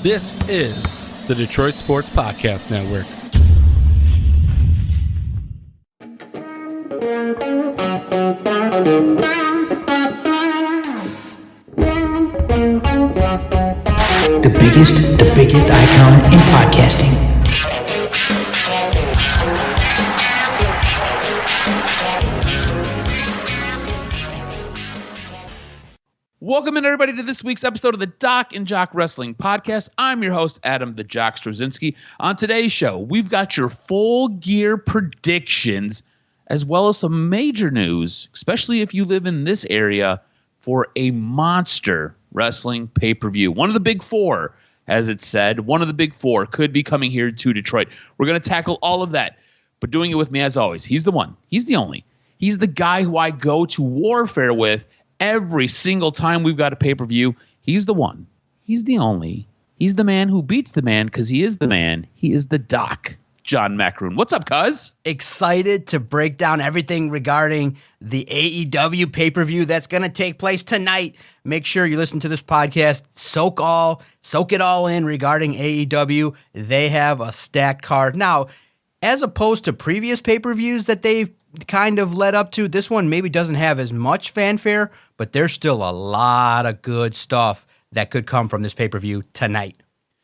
This is the Detroit Sports Podcast Network. The biggest icon in podcasting. Welcome in, everybody, to this week's episode of the DocNJock Wrestling Podcast. I'm your host, Adam the Jock Straczynski. On today's show, we've got your full gear predictions, as well as some major news, especially if you live in this area, for a monster wrestling pay-per-view. One of the big four, as it's said, one of the big four could be coming here to Detroit. We're going to tackle all of that, but doing it with me, as always, he's the one. He's the only. He's the guy who I go to warfare with every single time we've got a pay-per-view. He's the one. He's the only. He's the man who beats the man because he is the man. He is the Doc, John Macaroon. What's up, cuz? Excited to break down everything regarding the AEW pay-per-view that's going to take place tonight. Make sure you listen to this podcast. Soak it all in regarding AEW. They have a stacked card. Now, as opposed to previous pay-per-views that they've kind of led up to, this one maybe doesn't have as much fanfare, but there's still a lot of good stuff that could come from this pay-per-view tonight.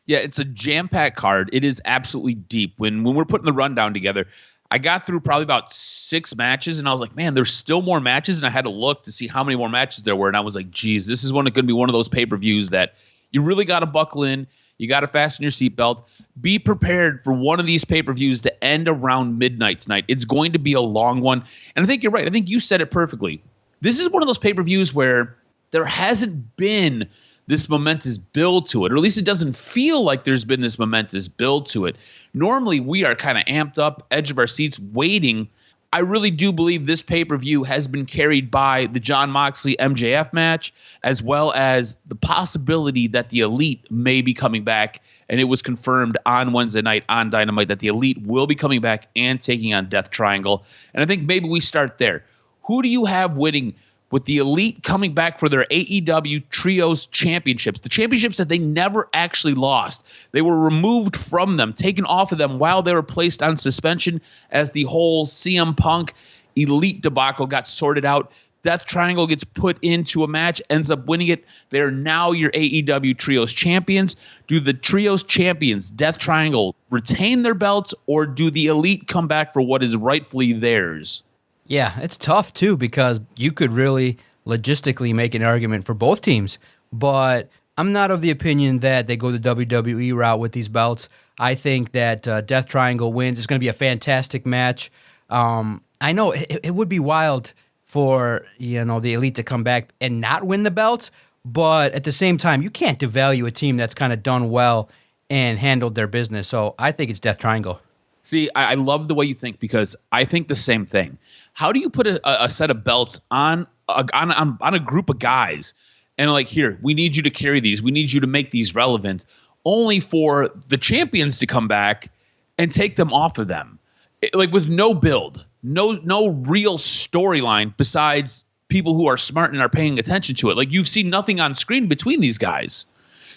Yeah, it's a jam-packed card. It is absolutely deep. When we're putting the rundown together, I got through probably about 6 matches, and I was like, man, there's still more matches, and I had to look to see how many more matches there were, and I was like, geez, this is going to be one of those pay-per-views that you really got to buckle in. You got to fasten your seatbelt. Be prepared for one of these pay-per-views to end around midnight tonight. It's going to be a long one. And I think you're right. I think you said it perfectly. This is one of those pay-per-views where there hasn't been this momentous build to it, or at least it doesn't feel like there's been this momentous build to it. Normally, we are kind of amped up, edge of our seats, waiting. I really do believe this pay-per-view has been carried by the Jon Moxley MJF match, as well as the possibility that the Elite may be coming back. And it was confirmed on Wednesday night on Dynamite that the Elite will be coming back and taking on Death Triangle. And I think maybe we start there. Who do you have winning with the Elite coming back for their AEW Trios Championships? The championships that they never actually lost. They were removed from them, taken off of them while they were placed on suspension as the whole CM Punk Elite debacle got sorted out. Death Triangle gets put into a match, ends up winning it. They're now your AEW Trios Champions. Do the Trios Champions, Death Triangle, retain their belts, or do the Elite come back for what is rightfully theirs? Yeah, it's tough, too, because you could really logistically make an argument for both teams. But I'm not of the opinion that they go the WWE route with these belts. I think that Death Triangle wins. It's going to be a fantastic match. I know it would be wild for the Elite to come back and not win the belts, but at the same time, you can't devalue a team that's kind of done well and handled their business. So I think it's Death Triangle. See, I love the way you think, because I think the same thing. How do you put a set of belts on a group of guys and like, here, we need you to carry these, we need you to make these relevant, only for the champions to come back and take them off of them, like with no build, no real storyline besides people who are smart and are paying attention to it. Like, you've seen nothing on screen between these guys.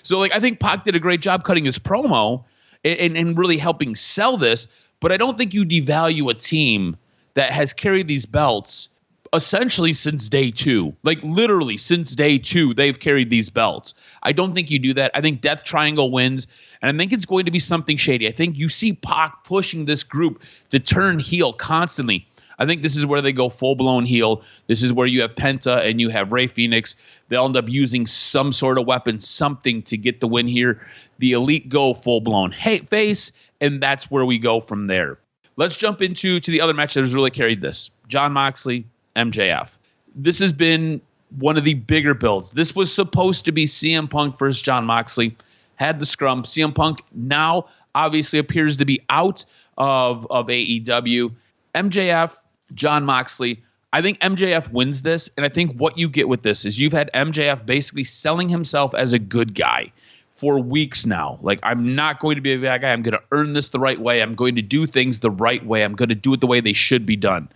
So like, I think Pac did a great job cutting his promo and really helping sell this, but I don't think you devalue a team that has carried these belts essentially since day 2. Like, literally since day 2, they've carried these belts. I don't think you do that. I think Death Triangle wins, and I think it's going to be something shady. I think you see Pac pushing this group to turn heel constantly. I think this is where they go full-blown heel. This is where you have Penta and you have Rey Fenix. They'll end up using some sort of weapon, something to get the win here. The Elite go full-blown face, and that's where we go from there. Let's jump into the other match that has really carried this. Jon Moxley, MJF. This has been one of the bigger builds. This was supposed to be CM Punk versus Jon Moxley. Had the scrum. CM Punk now obviously appears to be out of AEW. MJF, Jon Moxley. I think MJF wins this, and I think what you get with this is you've had MJF basically selling himself as a good guy for weeks now. Like, I'm not going to be a bad guy. I'm going to earn this the right way. I'm going to do things the right way. I'm going to do it the way they should be done.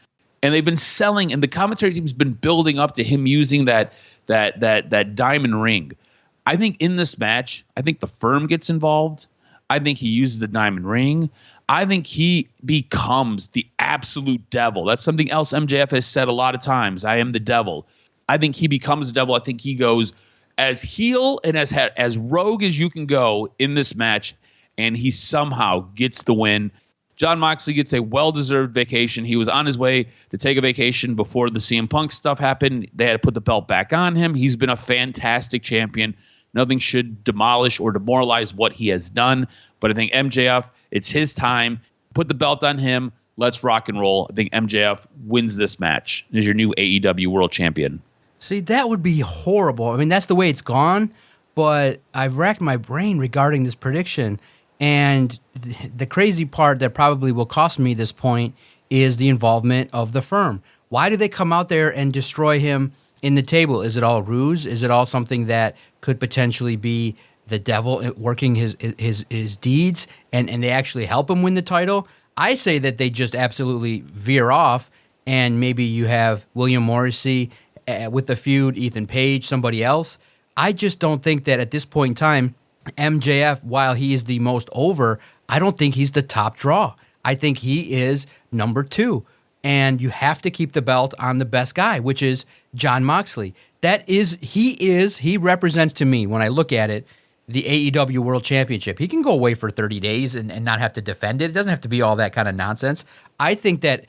And they've been selling, and the commentary team's been building up to him using that diamond ring. I think in this match, I think the firm gets involved. I think he uses the diamond ring. I think he becomes the absolute devil. That's something else MJF has said a lot of times. I am the devil. I think he becomes the devil. I think he goes as heel and as rogue as you can go in this match, and he somehow gets the win. Jon Moxley gets a well-deserved vacation. He was on his way to take a vacation before the CM Punk stuff happened. They had to put the belt back on him. He's been a fantastic champion. Nothing should demolish or demoralize what he has done. But I think MJF, it's his time. Put the belt on him. Let's rock and roll. I think MJF wins this match as your new AEW World Champion. See, that would be horrible. I mean, that's the way it's gone, but I've racked my brain regarding this prediction, and the crazy part that probably will cost me this point is the involvement of the firm. Why do they come out there and destroy him in the table? Is it all ruse? Is it all something that could potentially be the devil working his deeds, and they actually help him win the title? I say that they just absolutely veer off, and maybe you have William Morrissey with the feud, Ethan Page, somebody else. I just don't think that at this point in time, MJF, while he is the most over, I don't think he's the top draw. I think he is number 2. And you have to keep the belt on the best guy, which is Jon Moxley. He represents to me, when I look at it, the AEW World Championship. He can go away for 30 days and not have to defend it. It doesn't have to be all that kind of nonsense. I think that,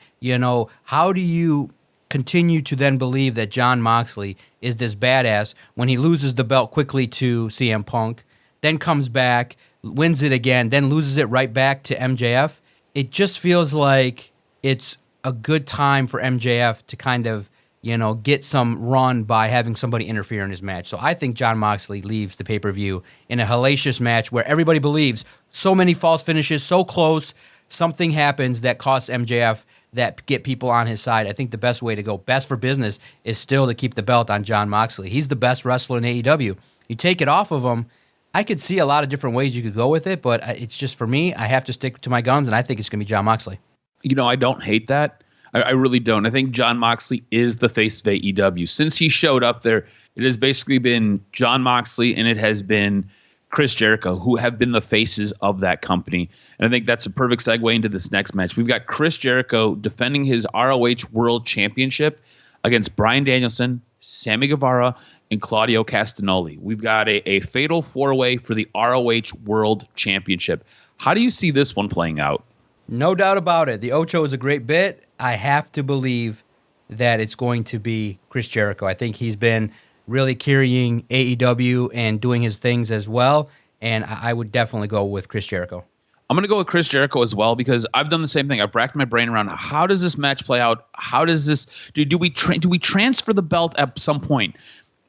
how do you continue to then believe that Jon Moxley is this badass when he loses the belt quickly to CM Punk, then comes back, wins it again, then loses it right back to MJF? It just feels like it's a good time for MJF to kind of, get some run by having somebody interfere in his match. So I think Jon Moxley leaves the pay-per-view in a hellacious match where everybody believes so many false finishes, so close, something happens that costs MJF that get people on his side. I think the best way to go, best for business, is still to keep the belt on Jon Moxley. He's the best wrestler in AEW. You take it off of him, I could see a lot of different ways you could go with it, but it's just, for me, I have to stick to my guns, and I think it's going to be Jon Moxley. I don't hate that. I really don't. I think Jon Moxley is the face of AEW. Since he showed up there, it has basically been Jon Moxley and it has been Chris Jericho, who have been the faces of that company. And I think that's a perfect segue into this next match. We've got Chris Jericho defending his ROH World Championship against Bryan Danielson, Sammy Guevara, and Claudio Castagnoli. We've got a fatal 4-way for the ROH World Championship. How do you see this one playing out? No doubt about it. The Ocho is a great bit. I have to believe that it's going to be Chris Jericho. I think he's been really carrying AEW and doing his things as well, and I would definitely go with Chris Jericho. I'm going to go with Chris Jericho as well because I've done the same thing. I've racked my brain around how does this match play out? How does this do we transfer the belt at some point?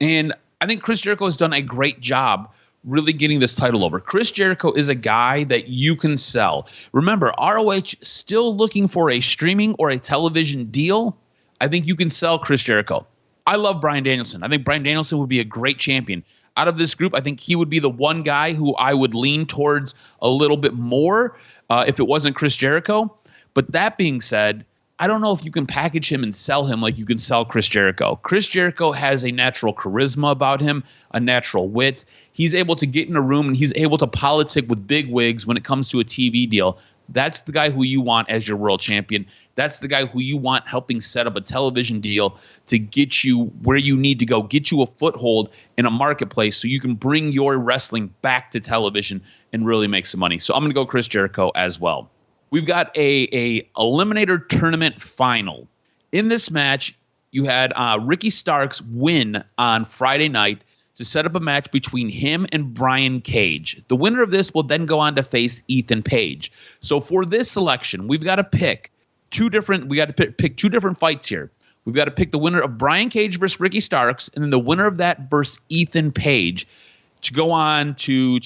And I think Chris Jericho has done a great job really getting this title over. Chris Jericho is a guy that you can sell. Remember, ROH still looking for a streaming or a television deal. I think you can sell Chris Jericho. I love Bryan Danielson. I think Bryan Danielson would be a great champion. Out of this group, I think he would be the one guy who I would lean towards a little bit more if it wasn't Chris Jericho. But that being said, I don't know if you can package him and sell him like you can sell Chris Jericho. Chris Jericho has a natural charisma about him, a natural wit. He's able to get in a room and he's able to politic with big wigs when it comes to a TV deal. That's the guy who you want as your world champion. That's the guy who you want helping set up a television deal to get you where you need to go, get you a foothold in a marketplace so you can bring your wrestling back to television and really make some money. So I'm going to go Chris Jericho as well. We've got a Eliminator Tournament final. In this match, you had Ricky Starks win on Friday night to set up a match between him and Brian Cage. The winner of this will then go on to face Ethan Page. So for this selection, we've got to pick two different fights here. We've got to pick the winner of Brian Cage versus Ricky Starks, and then the winner of that versus Ethan Page to go on to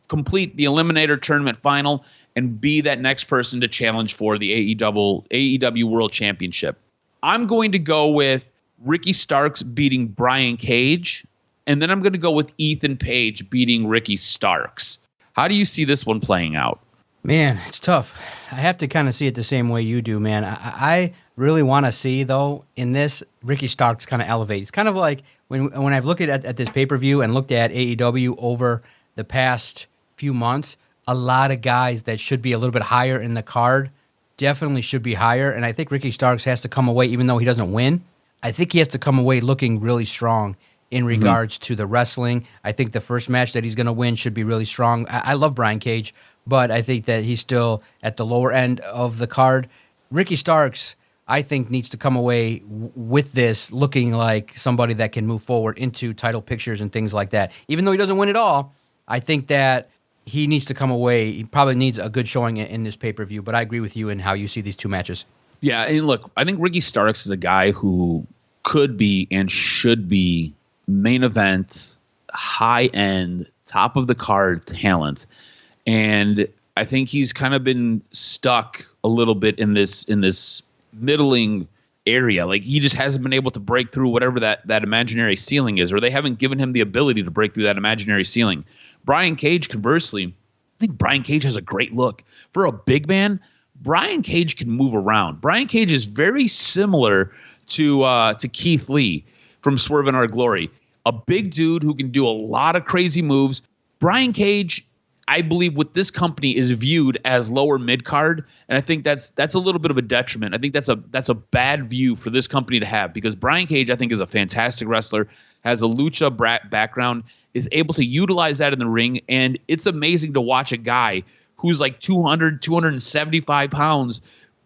complete the Eliminator Tournament final and be that next person to challenge for the AEW World Championship. I'm going to go with Ricky Starks beating Brian Cage, and then I'm going to go with Ethan Page beating Ricky Starks. How do you see this one playing out? Man, it's tough. I have to kind of see it the same way you do, man. I really want to see, though, in this, Ricky Starks kind of elevate. It's kind of like when I've looked at this pay-per-view and looked at AEW over the past few months, a lot of guys that should be a little bit higher in the card definitely should be higher. And I think Ricky Starks has to come away, even though he doesn't win, I think he has to come away looking really strong in regards to the wrestling. I think the first match that he's going to win should be really strong. I love Brian Cage, but I think that he's still at the lower end of the card. Ricky Starks, I think, needs to come away with this looking like somebody that can move forward into title pictures and things like that. Even though he doesn't win it all, I think that he needs to come away. He probably needs a good showing in this pay-per-view, but I agree with you in how you see these two matches. Yeah, and look, I think Ricky Starks is a guy who could be and should be main event, high-end, top-of-the-card talent. And I think he's kind of been stuck a little bit in this middling area. Like, he just hasn't been able to break through whatever that imaginary ceiling is, or they haven't given him the ability to break through that imaginary ceiling. Brian Cage, conversely, I think Brian Cage has a great look. For a big man, Brian Cage can move around. Brian Cage is very similar to Keith Lee from Swerve in Our Glory. A big dude who can do a lot of crazy moves. Brian Cage, I believe, with this company is viewed as lower mid-card, and I think that's a little bit of a detriment. I think that's a bad view for this company to have, because Brian Cage, I think, is a fantastic wrestler, has a lucha background, is able to utilize that in the ring, and it's amazing to watch a guy who's like 200, 275 pounds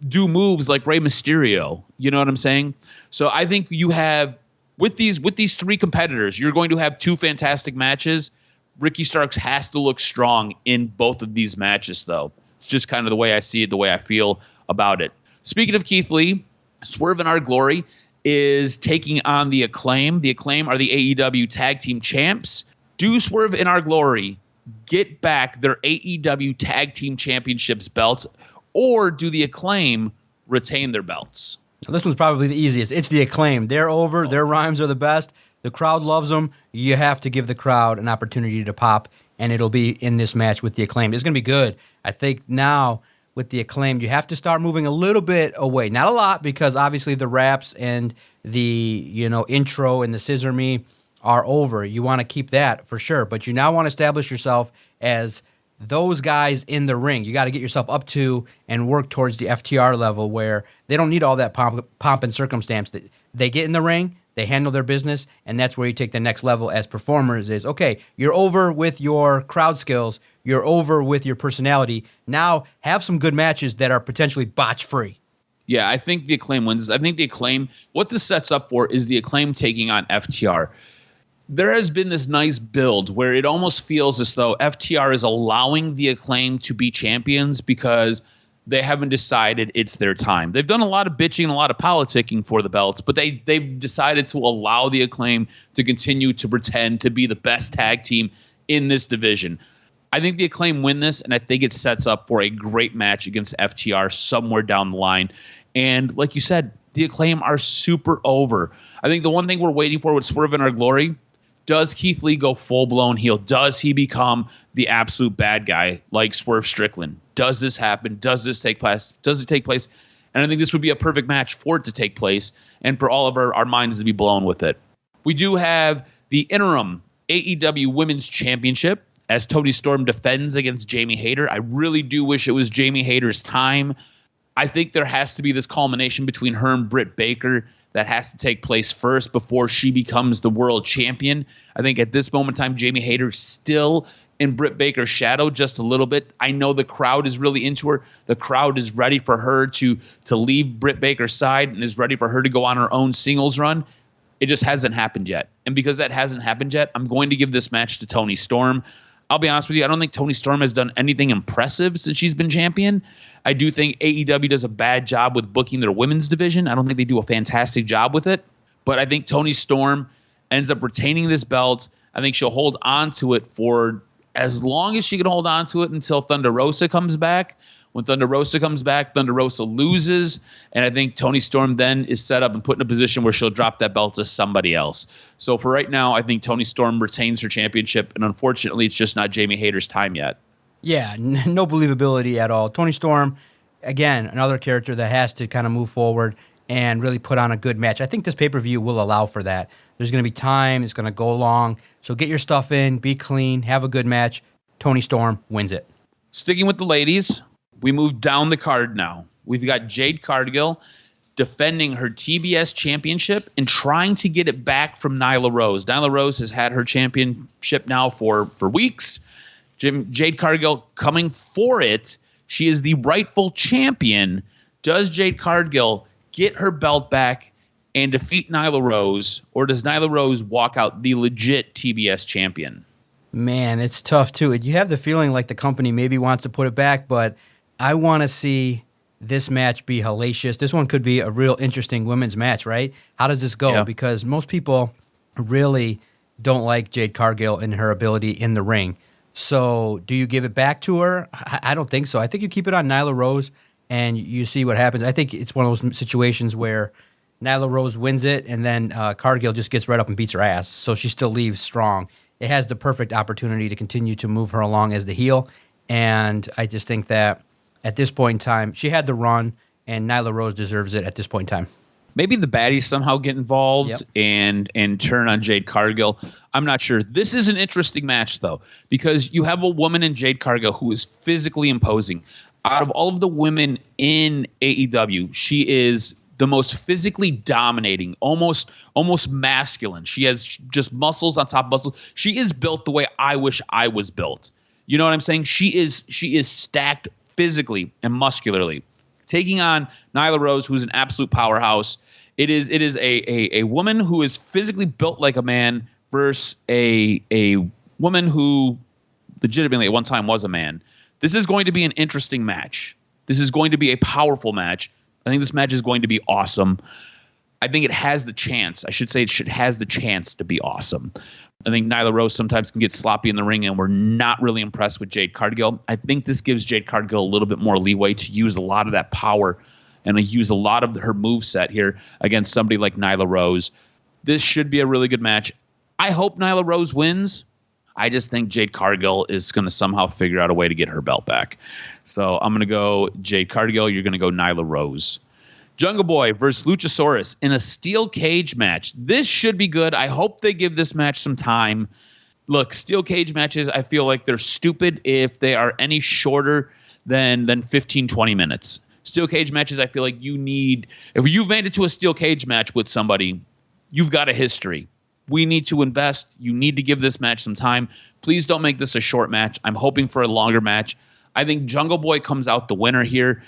do moves like Rey Mysterio. You know what I'm saying? So I think you have, with these three competitors, you're going to have two fantastic matches. Ricky Starks has to look strong in both of these matches, though. It's just kind of the way I see it, the way I feel about it. Speaking of Keith Lee, Swerve in Our Glory is taking on the Acclaim. The Acclaim are the AEW Tag Team Champs. Do Swerve in Our Glory get back their AEW Tag Team Championships belts, or do the Acclaim retain their belts? This one's probably the easiest. It's the Acclaim. They're over. Their rhymes are the best. The crowd loves them. You have to give the crowd an opportunity to pop, and it'll be in this match with the Acclaim. It's going to be good. I think now with the Acclaim, you have to start moving a little bit away. Not a lot, because obviously the raps and the intro and the scissor me are over. You want to keep that for sure, but you now want to establish yourself as those guys in the ring. You got to get yourself up to and work towards the FTR level, where they don't need all that pomp and circumstance. That they get in the ring, they handle their business, and that's where you take the next level as performers. Is okay, you're over with your crowd skills, you're over with your personality. Now have some good matches that are potentially botch free. Yeah, I think the Acclaim wins. I think the Acclaim, what this sets up for is the Acclaim taking on FTR. There has been this nice build where it almost feels as though FTR is allowing the Acclaim to be champions because they haven't decided it's their time. They've done a lot of bitching and a lot of politicking for the belts, but they've decided to allow the Acclaim to continue to pretend to be the best tag team in this division. I think the Acclaim win this, and I think it sets up for a great match against FTR somewhere down the line. And like you said, the Acclaim are super over. I think the one thing we're waiting for with Swerve in Our Glory, does Keith Lee go full-blown heel? Does he become the absolute bad guy like Swerve Strickland? Does this happen? Does this take place? Does it take place? And I think this would be a perfect match for it to take place and for all of our minds to be blown with it. We do have the interim AEW Women's Championship as Toni Storm defends against Jamie Hayter. I really do wish it was Jamie Hayter's time. I think there has to be this culmination between her and Britt Baker that has to take place first before she becomes the world champion. I think at this moment in time, Jamie Hayter is still in Britt Baker's shadow just a little bit. I know the crowd is really into her. The crowd is ready for her to leave Britt Baker's side and is ready for her to go on her own singles run. It just hasn't happened yet. And because that hasn't happened yet, I'm going to give this match to Toni Storm. I'll be honest with you, I don't think Toni Storm has done anything impressive since she's been champion. I do think AEW does a bad job with booking their women's division. I don't think they do a fantastic job with it. But I think Toni Storm ends up retaining this belt. I think she'll hold on to it for as long as she can hold on to it until Thunder Rosa comes back. When Thunder Rosa comes back, Thunder Rosa loses. And I think Toni Storm then is set up and put in a position where she'll drop that belt to somebody else. So for right now, I think Toni Storm retains her championship. And unfortunately, it's just not Jamie Hayter's time yet. Yeah, no believability at all. Toni Storm, again, another character that has to kind of move forward and really put on a good match. I think this pay-per-view will allow for that. There's going to be time. It's going to go long. So get your stuff in, be clean, have a good match. Toni Storm wins it. Sticking with the ladies, we move down the card now. We've got Jade Cargill defending her TBS championship and trying to get it back from Nyla Rose. Nyla Rose has had her championship now for weeks. Jade Cargill coming for it. She is the rightful champion. Does Jade Cargill get her belt back and defeat Nyla Rose, or does Nyla Rose walk out the legit TBS champion? Man, it's tough, too. You have the feeling like the company maybe wants to put it back, but I want to see this match be hellacious. This one could be a real interesting women's match, right? How does this go? Yeah. Because most people really don't like Jade Cargill and her ability in the ring. So do you give it back to her? I don't think so. I think you keep it on Nyla Rose and you see what happens. I think it's one of those situations where Nyla Rose wins it and then Cargill just gets right up and beats her ass. So she still leaves strong. It has the perfect opportunity to continue to move her along as the heel. And I just think that at this point in time, she had the run, and Nyla Rose deserves it at this point in time. Maybe the baddies somehow get involved and turn on Jade Cargill. I'm not sure. This is an interesting match, though, because you have a woman in Jade Cargill who is physically imposing. Out of all of the women in AEW, she is the most physically dominating, almost masculine. She has just muscles on top of muscles. She is built the way I wish I was built. You know what I'm saying? She is stacked physically and muscularly, taking on Nyla Rose, who's an absolute powerhouse. It is a woman who is physically built like a man versus a woman who legitimately at one time was a man. This is going to be an interesting match. This is going to be a powerful match. I think this match is going to be awesome. I think it has the chance. I should say it has the chance to be awesome. I think Nyla Rose sometimes can get sloppy in the ring, and we're not really impressed with Jade Cargill. I think this gives Jade Cargill a little bit more leeway to use a lot of that power and to use a lot of her moveset here against somebody like Nyla Rose. This should be a really good match. I hope Nyla Rose wins. I just think Jade Cargill is going to somehow figure out a way to get her belt back. So I'm going to go Jade Cargill. You're going to go Nyla Rose. Jungle Boy versus Luchasaurus in a steel cage match. This should be good. I hope they give this match some time. Look, steel cage matches, I feel like they're stupid if they are any shorter than 15, 20 minutes. Steel cage matches, I feel like if you've made it to a steel cage match with somebody, you've got a history. We need to invest. You need to give this match some time. Please don't make this a short match. I'm hoping for a longer match. I think Jungle Boy comes out the winner here.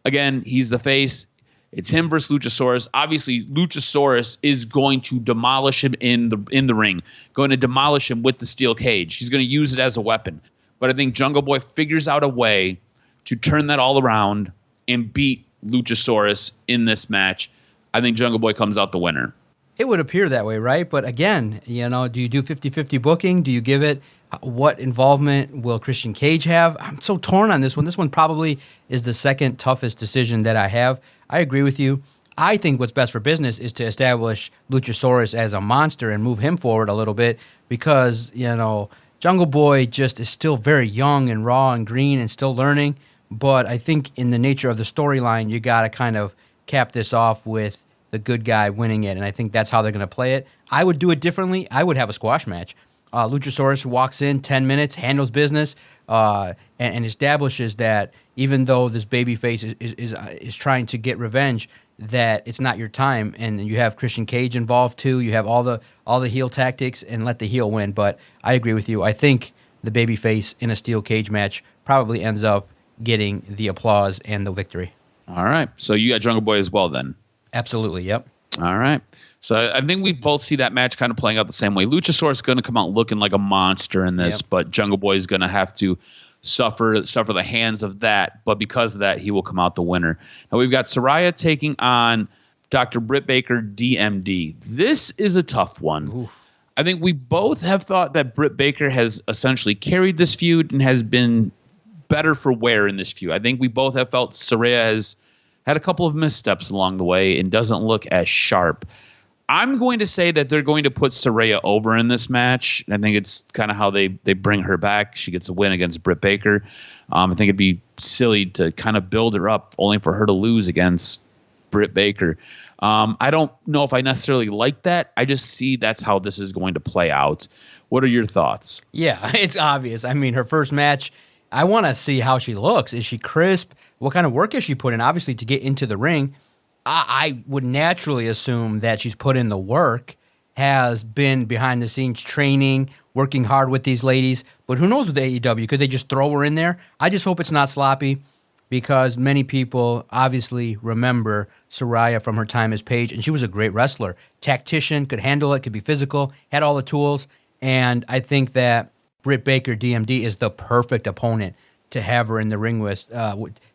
Again, he's the face. It's him versus Luchasaurus. Obviously, Luchasaurus is going to demolish him in the ring, going to demolish him with the steel cage. He's going to use it as a weapon. But I think Jungle Boy figures out a way to turn that all around and beat Luchasaurus in this match. I think Jungle Boy comes out the winner. It would appear that way, right? But again, do you do 50-50 booking? Do you give it? What involvement will Christian Cage have? I'm so torn on this one. This one probably is the second toughest decision that I have. I agree with you. I think what's best for business is to establish Luchasaurus as a monster and move him forward a little bit because, Jungle Boy just is still very young and raw and green and still learning. But I think in the nature of the storyline, you got to kind of cap this off with the good guy winning it, and I think that's how they're going to play it. I would do it differently. I would have a squash match. Luchasaurus walks in 10 minutes, handles business, and establishes that even though this babyface is trying to get revenge, that it's not your time. And you have Christian Cage involved too. You have all the heel tactics, and let the heel win. But I agree with you. I think the babyface in a steel cage match probably ends up getting the applause and the victory. All right. So you got Jungle Boy as well then. Absolutely. Yep. All right. So I think we both see that match kind of playing out the same way. Luchasaurus is going to come out looking like a monster in this, but Jungle Boy is going to have to suffer the hands of that. But because of that, he will come out the winner. Now we've got Saraya taking on Dr. Britt Baker, DMD. This is a tough one. Oof. I think we both have thought that Britt Baker has essentially carried this feud and has been better for wear in this feud. I think we both have felt Saraya has had a couple of missteps along the way and doesn't look as sharp. I'm going to say that they're going to put Saraya over in this match. I think it's kind of how they bring her back. She gets a win against Britt Baker. I think it'd be silly to kind of build her up only for her to lose against Britt Baker. I don't know if I necessarily like that. I just see that's how this is going to play out. What are your thoughts? Yeah, it's obvious. I mean, her first match, I want to see how she looks. Is she crisp? What kind of work has she put in? Obviously, to get into the ring, I would naturally assume that she's put in the work, has been behind the scenes training, working hard with these ladies. But who knows with AEW? Could they just throw her in there? I just hope it's not sloppy, because many people obviously remember Saraya from her time as Paige, and she was a great wrestler. Tactician, could handle it, could be physical, had all the tools. And I think that Britt Baker, DMD, is the perfect opponent to have her in the ring with,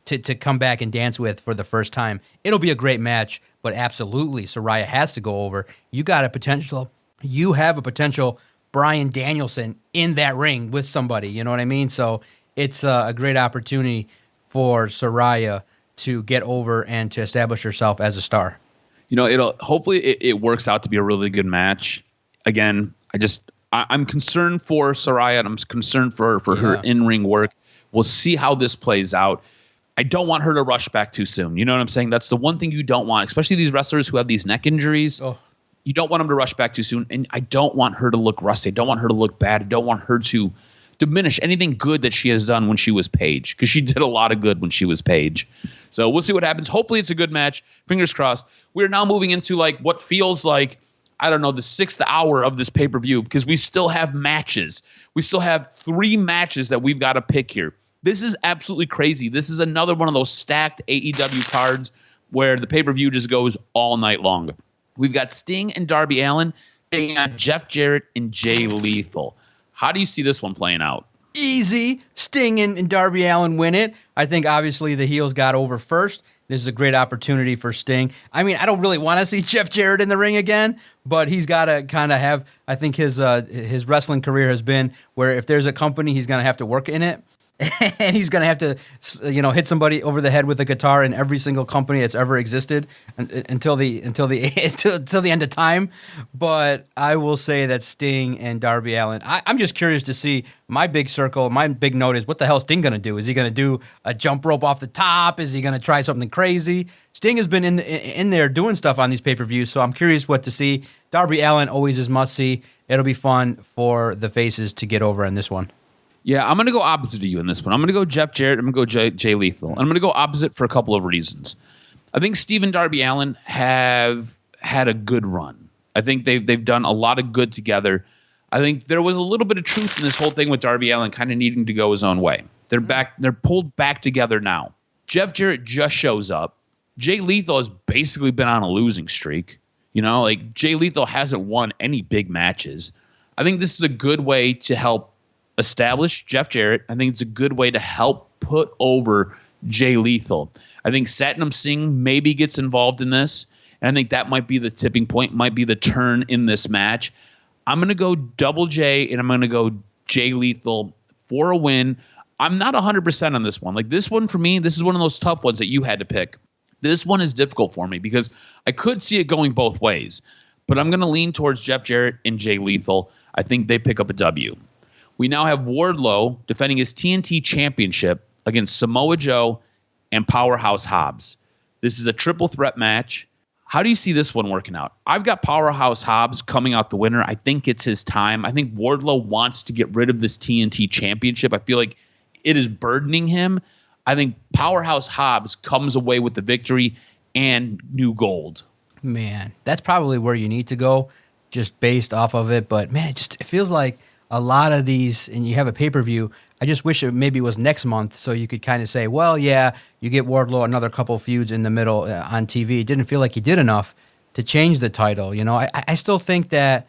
to come back and dance with for the first time. It'll be a great match, but absolutely, Saraya has to go over. You have a potential Bryan Danielson in that ring with somebody, you know what I mean? So it's a great opportunity for Saraya to get over and to establish herself as a star. Hopefully it works out to be a really good match. Again, I'm concerned for Saraya, and I'm concerned for her in-ring work. We'll see how this plays out. I don't want her to rush back too soon. You know what I'm saying? That's the one thing you don't want, especially these wrestlers who have these neck injuries. Oh. You don't want them to rush back too soon, and I don't want her to look rusty. I don't want her to look bad. I don't want her to diminish anything good that she has done when she was Paige, because she did a lot of good when she was Paige. So we'll see what happens. Hopefully it's a good match. Fingers crossed. We're now moving into what feels like, I don't know, the 6th hour of this pay-per-view, because we still have matches. We still have 3 matches that we've got to pick here. This is absolutely crazy. This is another one of those stacked AEW cards where the pay-per-view just goes all night long. We've got Sting and Darby Allin taking on Jeff Jarrett and Jay Lethal. How do you see this one playing out? Easy. Sting and Darby Allin win it. I think obviously the heels got over first. This is a great opportunity for Sting. I mean, I don't really want to see Jeff Jarrett in the ring again, but he's got to kind of have, I think his wrestling career has been where if there's a company, he's going to have to work in it. And he's going to have to, hit somebody over the head with a guitar in every single company that's ever existed until the end of time. But I will say that Sting and Darby Allin, I'm just curious to see. My big note is, what the hell is Sting going to do? Is he going to do a jump rope off the top? Is he going to try something crazy? Sting has been in there doing stuff on these pay-per-views, so I'm curious what to see. Darby Allin always is must-see. It'll be fun for the faces to get over in this one. Yeah, I'm going to go opposite of you in this one. I'm going to go Jeff Jarrett. I'm going to go Jay Lethal. And I'm going to go opposite for a couple of reasons. I think Steve and Darby Allin have had a good run. I think they've done a lot of good together. I think there was a little bit of truth in this whole thing with Darby Allin kind of needing to go his own way. They're pulled back together now. Jeff Jarrett just shows up. Jay Lethal has basically been on a losing streak. Jay Lethal hasn't won any big matches. I think this is a good way to help establish Jeff Jarrett. I think it's a good way to help put over Jay Lethal. I think Satnam Singh maybe gets involved in this, and I think that might be the tipping point, might be the turn in this match. I'm going to go Double J, and I'm going to go Jay Lethal for a win. I'm not 100% on this one. This one for me, this is one of those tough ones that you had to pick. This one is difficult for me because I could see it going both ways, but I'm going to lean towards Jeff Jarrett and Jay Lethal. I think they pick up a W. We now have Wardlow defending his TNT championship against Samoa Joe and Powerhouse Hobbs. This is a triple threat match. How do you see this one working out? I've got Powerhouse Hobbs coming out the winner. I think it's his time. I think Wardlow wants to get rid of this TNT championship. I feel like it is burdening him. I think Powerhouse Hobbs comes away with the victory and new gold. Man, that's probably where you need to go just based off of it. But, man, it feels like a lot of these, and you have a pay-per-view, I just wish it maybe was next month so you could kind of say, well, yeah, you get Wardlow another couple feuds in the middle on TV. It didn't feel like he did enough to change the title. I still think that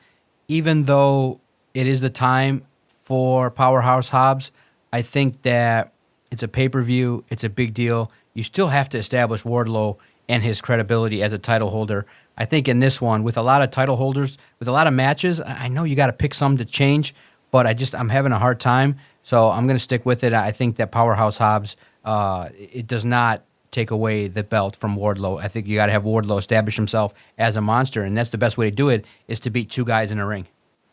even though it is the time for Powerhouse Hobbs, I think that it's a pay-per-view, it's a big deal. You still have to establish Wardlow and his credibility as a title holder. I think in this one, with a lot of title holders, with a lot of matches, I know you got to pick some to change, but I'm having a hard time, so I'm going to stick with it. I think that Powerhouse Hobbs, it does not take away the belt from Wardlow. I think you got to have Wardlow establish himself as a monster, and that's the best way to do it, is to beat 2 guys in a ring.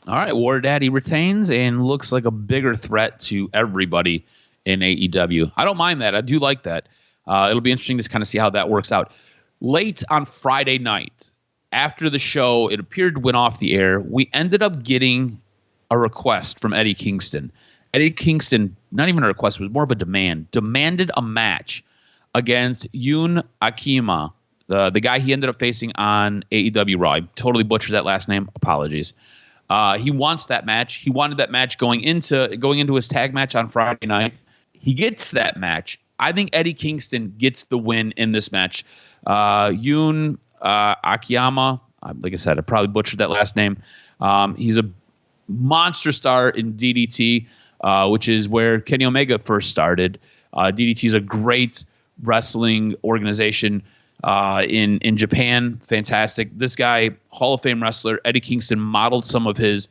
All right, War Daddy retains and looks like a bigger threat to everybody in AEW. I don't mind that. I do like that. It'll be interesting to kind of see how that works out. Late on Friday night, after the show, it appeared to went off the air, we ended up getting a request from Eddie Kingston. Eddie Kingston, not even a request, it was more of a demand, demanded a match against Yoon Akiyama, the guy he ended up facing on AEW Raw. I totally butchered that last name. Apologies. He wants that match. He wanted that match going into his tag match on Friday night. He gets that match. I think Eddie Kingston gets the win in this match. Yoon Akiyama, like I said, I probably butchered that last name. He's a monster star in DDT, which is where Kenny Omega first started. DDT is a great wrestling organization in Japan. Fantastic. This guy, Hall of Fame wrestler, Eddie Kingston modeled some of his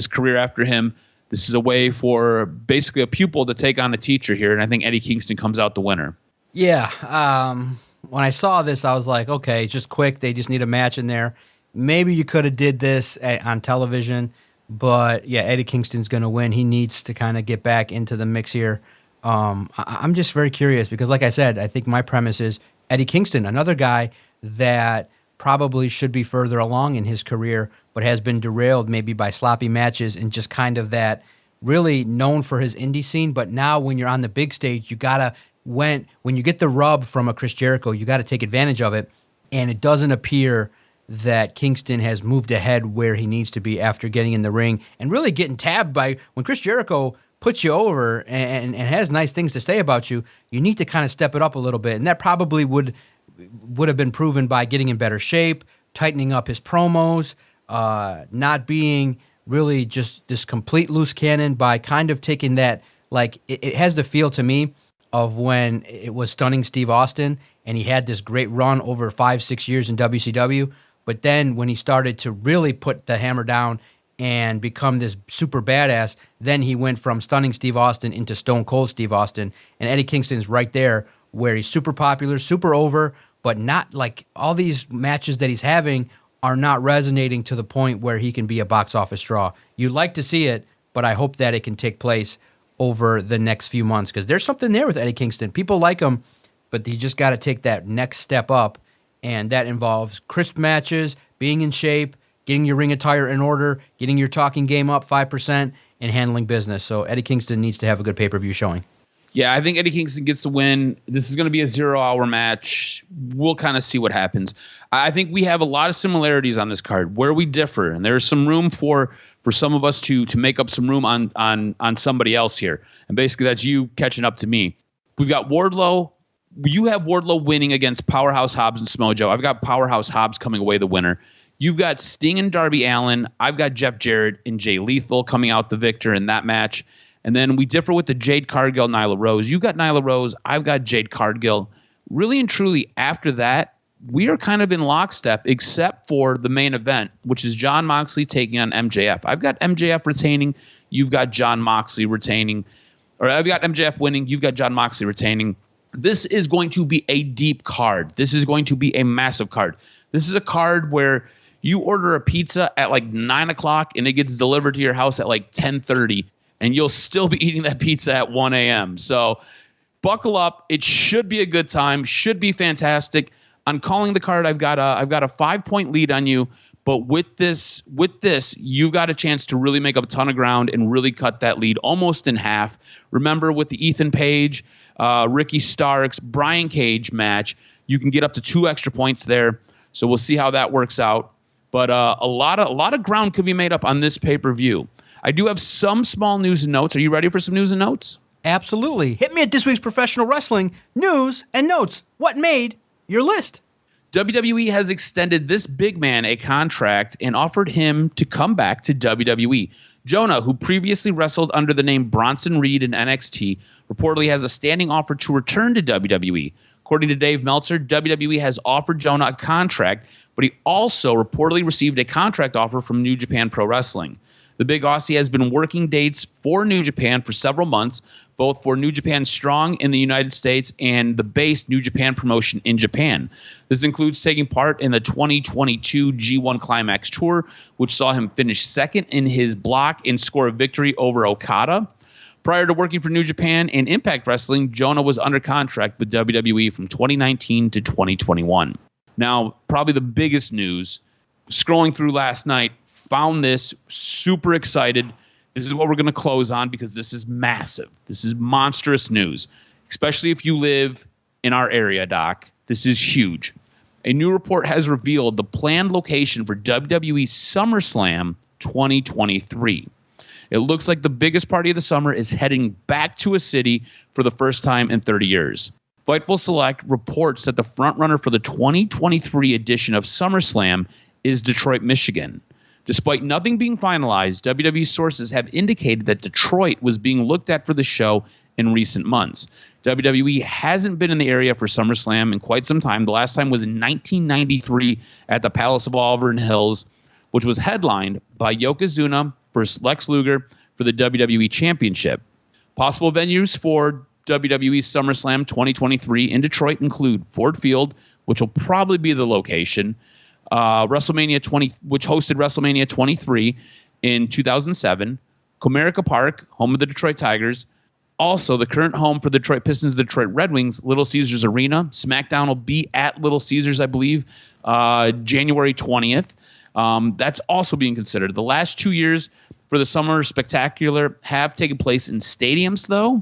career after him. This is a way for basically a pupil to take on a teacher here, and I think Eddie Kingston comes out the winner. Yeah. When I saw this, I was like, okay, it's just quick. They just need a match in there. Maybe you could have did this on television, but yeah, Eddie Kingston's going to win. He needs to kind of get back into the mix here. I'm just very curious because, like I said, I think my premise is Eddie Kingston, another guy that probably should be further along in his career, but has been derailed maybe by sloppy matches and just kind of that really known for his indie scene. But now when you're on the big stage, you got to, when you get the rub from a Chris Jericho, you got to take advantage of it. And it doesn't appear that Kingston has moved ahead where he needs to be after getting in the ring and really getting tabbed by when Chris Jericho puts you over and has nice things to say about you. You need to kind of step it up a little bit. And that probably would have been proven by getting in better shape, tightening up his promos, not being really just this complete loose cannon, by kind of taking that, like, it has the feel to me of when it was Stunning Steve Austin and he had this great run over 5-6 years in WCW. But then when he started to really put the hammer down and become this super badass, then he went from Stunning Steve Austin into Stone Cold Steve Austin. And Eddie Kingston's right there where he's super popular, super over, but not like all these matches that he's having are not resonating to the point where he can be a box office draw. You'd like to see it, but I hope that it can take place over the next few months because there's something there with Eddie Kingston. People like him, but you just got to take that next step up, and that involves crisp matches, being in shape, getting your ring attire in order, getting your talking game up 5%, and handling business. So Eddie Kingston needs to have a good pay-per-view showing. Yeah, I think Eddie Kingston gets the win. This is going to be a 0-hour match. We'll kind of see what happens. I think we have a lot of similarities on this card where we differ, and there's some room for some of us to make up some room on somebody else here. And basically that's you catching up to me. We've got Wardlow. You have Wardlow winning against Powerhouse Hobbs and Samoa Joe. I've got Powerhouse Hobbs coming away the winner. You've got Sting and Darby Allin. I've got Jeff Jarrett and Jay Lethal coming out the victor in that match. And then we differ with the Jade Cargill, Nyla Rose. You got Nyla Rose. I've got Jade Cargill. Really and truly, after that, we are kind of in lockstep, except for the main event, which is Jon Moxley taking on MJF. I've got MJF retaining. You've got Jon Moxley retaining. Or I've got MJF winning. You've got Jon Moxley retaining. This is going to be a deep card. This is going to be a massive card. This is a card where you order a pizza at like 9 o'clock and it gets delivered to your house at like 10:30, and you'll still be eating that pizza at 1 a.m. So buckle up. It should be a good time. Should be fantastic. On calling the card, I've got a 5-point lead on you. But with this, you got a chance to really make up a ton of ground and really cut that lead almost in half. Remember, with the Ethan Page, Ricky Starks, Brian Cage match, you can get up to 2 extra points there. So we'll see how that works out. But a lot of ground could be made up on this pay-per-view. I do have some small news and notes. Are you ready for some news and notes? Absolutely. Hit me at this week's professional wrestling news and notes. What made your list? WWE has extended this big man a contract and offered him to come back to WWE. Jonah, who previously wrestled under the name Bronson Reed in NXT, reportedly has a standing offer to return to WWE. According to Dave Meltzer, WWE has offered Jonah a contract, but he also reportedly received a contract offer from New Japan Pro Wrestling. The Big Aussie has been working dates for New Japan for several months, both for New Japan Strong in the United States and the base New Japan promotion in Japan. This includes taking part in the 2022 G1 Climax Tour, which saw him finish second in his block and score a victory over Okada. Prior to working for New Japan and Impact Wrestling, Jonah was under contract with WWE from 2019 to 2021. Now, probably the biggest news, scrolling through last night, found this, super excited. This is what we're going to close on because this is massive. This is monstrous news, especially if you live in our area, Doc. This is huge. A new report has revealed the planned location for WWE SummerSlam 2023. It looks like the biggest party of the summer is heading back to a city for the first time in 30 years. Fightful Select reports that the frontrunner for the 2023 edition of SummerSlam is Detroit, Michigan. Despite nothing being finalized, WWE sources have indicated that Detroit was being looked at for the show in recent months. WWE hasn't been in the area for SummerSlam in quite some time. The last time was in 1993 at the Palace of Auburn Hills, which was headlined by Yokozuna versus Lex Luger for the WWE Championship. Possible venues for WWE SummerSlam 2023 in Detroit include Ford Field, which will probably be the location, WrestleMania 20, which hosted WrestleMania 23 in 2007, Comerica Park, home of the Detroit Tigers, also the current home for the Detroit Pistons, the Detroit Red Wings, Little Caesars Arena. SmackDown will be at Little Caesars, I believe, January 20th. That's also being considered. The last 2 years for the Summer Spectacular have taken place in stadiums, though.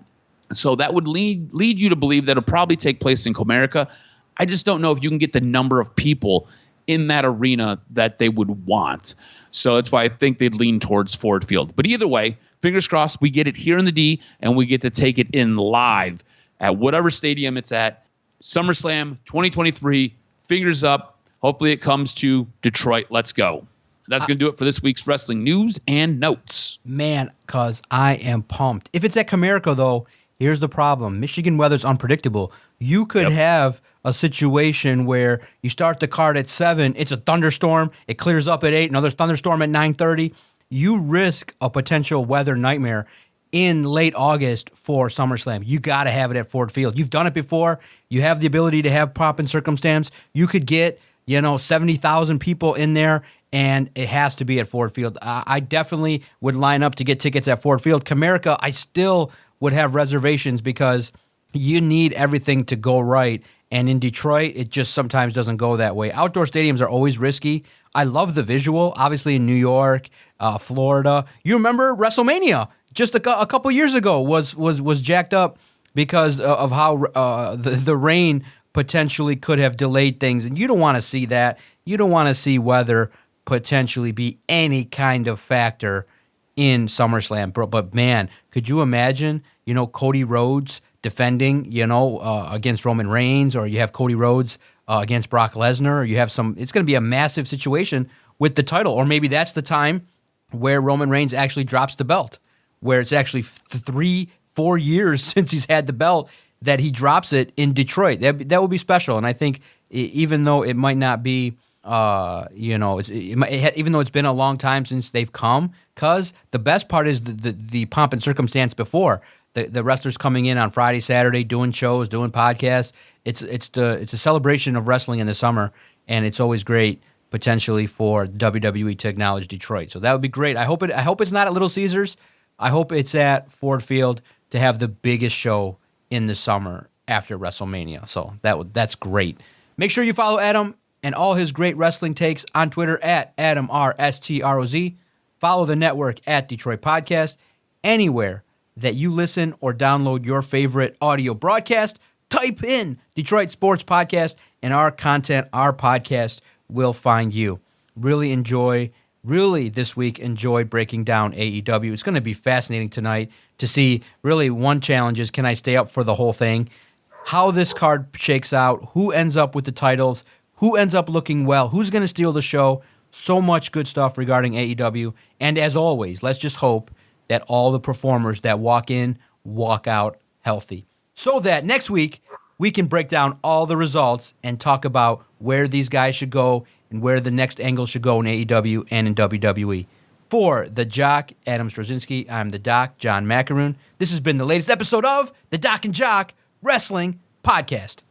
So that would lead you to believe that it'll probably take place in Comerica. I just don't know if you can get the number of people in that arena that they would want. So that's why I think they'd lean towards Ford Field. But either way, fingers crossed, we get it here in the D, and we get to take it in live at whatever stadium it's at. SummerSlam 2023, fingers up. Hopefully it comes to Detroit. Let's go. That's going to do it for this week's wrestling news and notes. Man, cause I am pumped. If it's at Comerica, though, here's the problem. Michigan weather's unpredictable. You could have a situation where you start the card at 7, it's a thunderstorm, it clears up at 8, another thunderstorm at 9:30. You risk a potential weather nightmare in late August for SummerSlam. You got to have it at Ford Field. You've done it before. You have the ability to have pomp and circumstance. You could get, 70,000 people in there, and it has to be at Ford Field. I definitely would line up to get tickets at Ford Field. Comerica, I still would have reservations because you need everything to go right. And in Detroit, it just sometimes doesn't go that way. Outdoor stadiums are always risky. I love the visual. Obviously, in New York, Florida. You remember WrestleMania just a couple years ago was jacked up because of how the rain potentially could have delayed things. And you don't want to see that. You don't want to see weather potentially be any kind of factor in SummerSlam. But man, could you imagine, Cody Rhodes defending, against Roman Reigns, or you have Cody Rhodes against Brock Lesnar, or you have it's going to be a massive situation with the title. Or maybe that's the time where Roman Reigns actually drops the belt, where it's actually 3-4 years since he's had the belt that he drops it in Detroit. That would be special. And I think even though it might not be, even though it's been a long time since they've come, because the best part is the pomp and circumstance before. The wrestlers coming in on Friday, Saturday, doing shows, doing podcasts. It's a celebration of wrestling in the summer, and it's always great potentially for WWE to acknowledge Detroit. So that would be great. I hope it's not at Little Caesars. I hope it's at Ford Field to have the biggest show in the summer after WrestleMania. So that's great. Make sure you follow Adam and all his great wrestling takes on Twitter at AdamRSTROZ. Follow the network at Detroit Podcast. Anywhere that you listen or download your favorite audio broadcast, type in Detroit Sports Podcast, and our content, our podcast will find you. Really this week enjoyed breaking down AEW. It's going to be fascinating tonight to see, really, one challenge is, can I stay up for the whole thing? How this card shakes out, who ends up with the titles, who ends up looking well, who's going to steal the show. So much good stuff regarding AEW. And as always, let's just hope that all the performers that walk in, walk out healthy. So that next week, we can break down all the results and talk about where these guys should go and where the next angle should go in AEW and in WWE. For the Jock, Adam Strozinski, I'm the Doc, John Macaroon. This has been the latest episode of the Doc and Jock Wrestling Podcast.